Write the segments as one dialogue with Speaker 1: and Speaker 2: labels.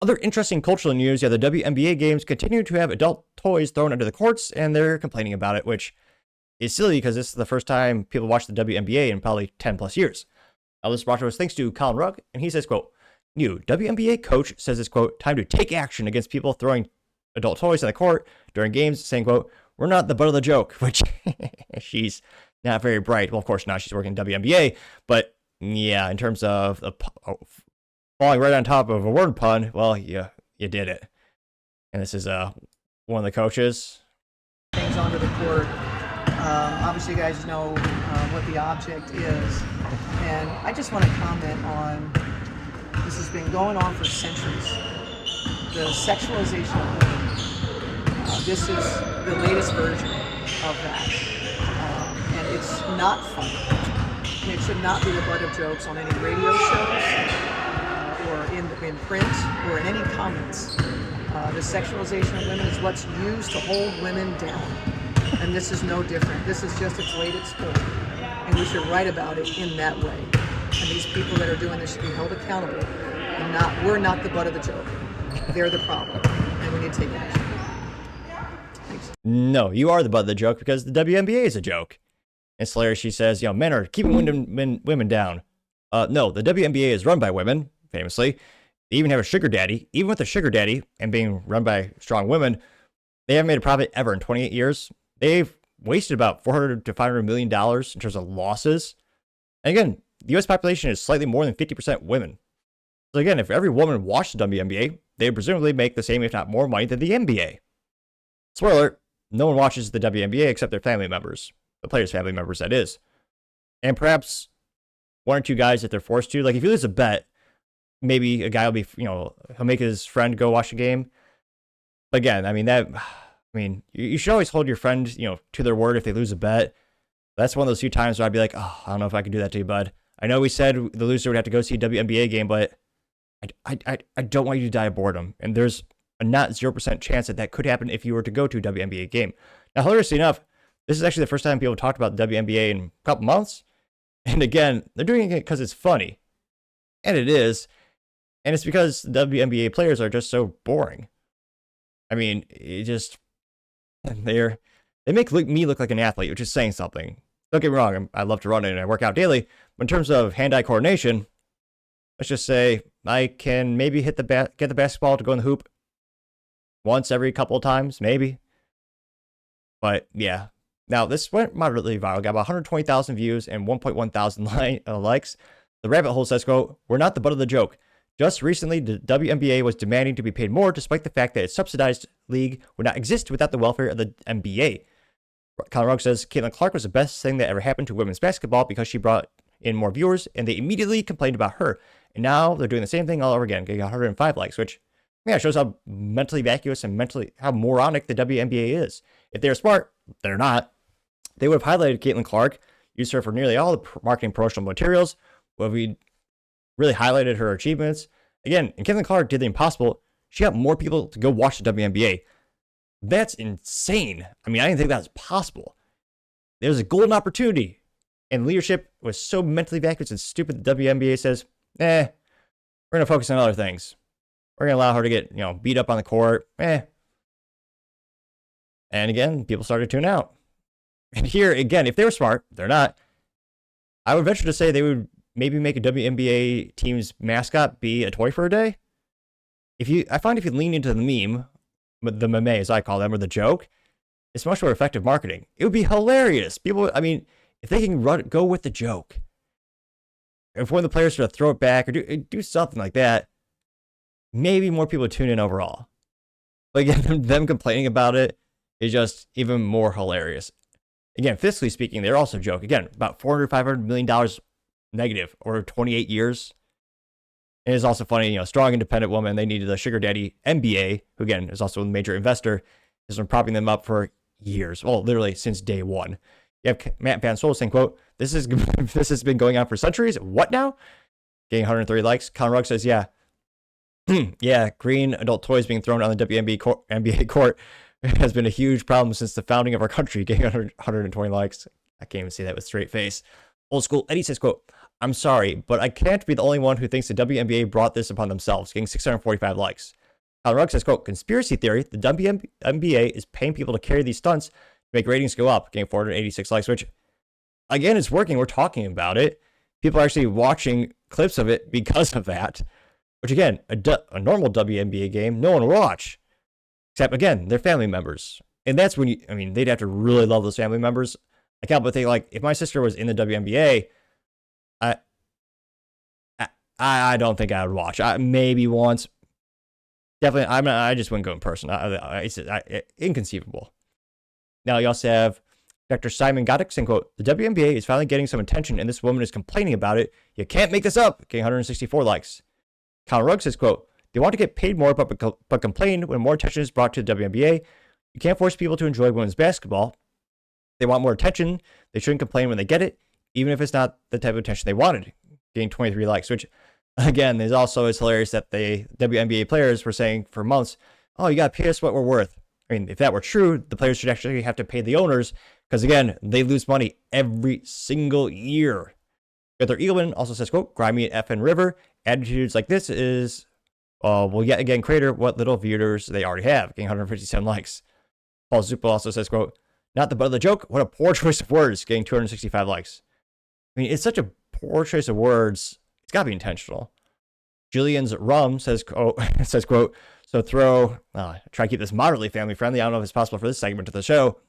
Speaker 1: Other interesting cultural news, yeah, the WNBA games continue to have adult toys thrown under the courts, and they're complaining about it, which is silly because this is the first time people watch the WNBA in probably 10 plus years. This brought to us thanks to Colin Rugg, and he says, quote, new WNBA coach says it's, quote, time to take action against people throwing adult toys on the court during games, saying, quote, we're not the butt of the joke, which she's not very bright. Well, of course not. She's working in WNBA, but yeah, in terms of the falling right on top of a word pun, well, you did it. And this is one of the coaches.
Speaker 2: Things onto the court. Obviously, you guys know what the object is. And I just want to comment on, this has been going on for centuries. The sexualization of women. This is the latest version of that. And it's not funny. And it should not be the butt of jokes on any radio shows, or in print, or in any comments. The sexualization of women is what's used to hold women down. And this is no different. This is just its latest form. And we should write about it in that way. And these people that are doing this should be held accountable. And we're not the butt of the joke. They're the problem. And we need to take action. Thanks.
Speaker 1: No, you are the butt of the joke because the WNBA is a joke. It's hilarious. She says, men are keeping women down. No, the WNBA is run by women, famously. They even have a sugar daddy. Even with a sugar daddy and being run by strong women, they haven't made a profit ever in 28 years. They've wasted about $400 to $500 million in terms of losses. And again, the U.S. population is slightly more than 50% women. So again, if every woman watched the WNBA, they would presumably make the same, if not more, money than the NBA. Spoiler, no one watches the WNBA except their family members. The players' family members, that is. And perhaps one or two guys if they're forced to. Like, if you lose a bet, maybe a guy will be, he'll make his friend go watch a game. But again, you should always hold your friend, to their word if they lose a bet. That's one of those few times where I'd be like, oh, I don't know if I can do that to you, bud. I know we said the loser would have to go see a WNBA game, but I don't want you to die of boredom. And there's a not 0% chance that could happen if you were to go to a WNBA game. Now, hilariously enough, this is actually the first time people talked about the WNBA in a couple months. And again, they're doing it because it's funny. And it is. And it's because the WNBA players are just so boring. They make me look like an athlete, which is saying something. Don't get me wrong, I love to run and I work out daily. But in terms of hand-eye coordination, let's just say I can maybe get the basketball to go in the hoop once every couple of times, maybe. But yeah. Now, this went moderately viral, got about 120,000 views and 1.1 thousand likes. The rabbit hole says, quote, we're not the butt of the joke. Just recently, the WNBA was demanding to be paid more despite the fact that its subsidized league would not exist without the welfare of the NBA. Colin Rugg says, Caitlin Clark was the best thing that ever happened to women's basketball because she brought in more viewers, and they immediately complained about her. And now they're doing the same thing all over again, getting 105 likes, which shows how mentally vacuous and how moronic the WNBA is. If they're smart, they're not. They would have highlighted Caitlin Clark, used her for nearly all the marketing promotional materials, where we really highlighted her achievements. Again, and Caitlin Clark did the impossible. She got more people to go watch the WNBA. That's insane. I didn't think that was possible. There was a golden opportunity, and leadership was so mentally vacuous and stupid the WNBA says, we're going to focus on other things. We're going to allow her to get, beat up on the court. And again, people started to tune out. And here, again, if they were smart, they're not. I would venture to say they would maybe make a WNBA team's mascot be a toy for a day. I find if you lean into the meme, the meme as I call them, or the joke, it's much more effective marketing. It would be hilarious. People, if they can go with the joke, if one of the players were to throw it back or do something like that, maybe more people would tune in overall. But again, them complaining about it is just even more hilarious. Again, fiscally speaking, they're also a joke. Again, about $400, $500 million negative over 28 years. And it's also funny, strong, independent woman. They needed a sugar daddy NBA, who again is also a major investor, has been propping them up for years. Well, literally since day one. You have Matt Van Sol saying, quote, this has been going on for centuries. What now? Getting 130 likes. Colin Rugg says, yeah. Yeah, green adult toys being thrown on the NBA court has been a huge problem since the founding of our country, getting 120 likes. I can't even see that with a straight face. Old school Eddie says, quote, I'm sorry, but I can't be the only one who thinks the WNBA brought this upon themselves, getting 645 likes. Alan Rugg says, quote, conspiracy theory, the WNBA is paying people to carry these stunts to make ratings go up, getting 486 likes, which, again, is working. We're talking about it. People are actually watching clips of it because of that, which, again, a normal WNBA game, no one will watch. Except, again, they're family members. And that's when they'd have to really love those family members. I can't but think, like, if my sister was in the WNBA, I don't think I would watch. Maybe once. Definitely, I just wouldn't go in person. It's inconceivable. Now, you also have Dr. Simon Goddick saying, quote, the WNBA is finally getting some attention, and this woman is complaining about it. You can't make this up. Getting 164 likes. Colin Rugg says, quote, they want to get paid more, but complain when more attention is brought to the WNBA. You can't force people to enjoy women's basketball. They want more attention. They shouldn't complain when they get it, even if it's not the type of attention they wanted. Getting 23 likes, which, again, there's also, it's hilarious that the WNBA players were saying for months, oh, you got to pay us what we're worth. I mean, if that were true, the players should actually have to pay the owners because, again, they lose money every single year. Arthur Eagleman also says, quote, grimy and FN River, attitudes like this will yet again crater what little viewers they already have, getting 157 likes. Paul Zupa also says, quote, not the butt of the joke, what a poor choice of words, getting 265 likes. I mean, it's such a poor choice of words. It's got to be intentional. Julian's Rum says, quote, so try to keep this moderately family friendly. I don't know if it's possible for this segment of the show,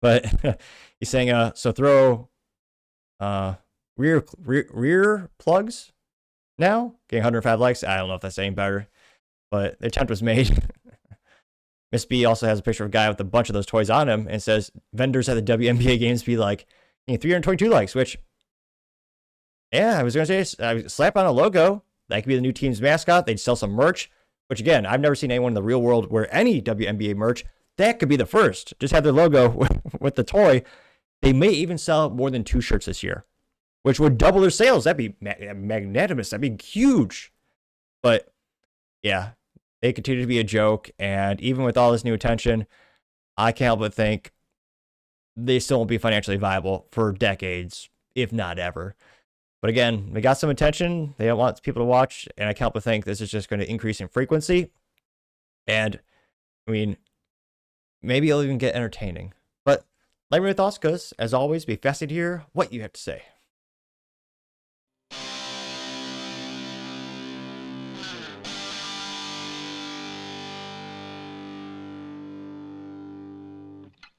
Speaker 1: but he's saying, so throw rear plugs now, getting 105 likes. I don't know if that's any better, but the attempt was made. Miss B also has a picture of a guy with a bunch of those toys on him and says, vendors at the WNBA games be like, 322 likes, which, yeah, I was going to say, slap on a logo. That could be the new team's mascot. They'd sell some merch, which, again, I've never seen anyone in the real world wear any WNBA merch. That could be the first. Just have their logo with the toy. They may even sell more than 2 shirts this year, which would double their sales. That'd be magnanimous. That'd be huge. But, yeah, they continue to be a joke. And even with all this new attention, I can't help but think they still won't be financially viable for decades, if not ever. But again, they got some attention. They don't want people to watch. And I can't help but think this is just going to increase in frequency. And, maybe it'll even get entertaining. But let me know your thoughts, because, as always, be fascinated to hear what you have to say.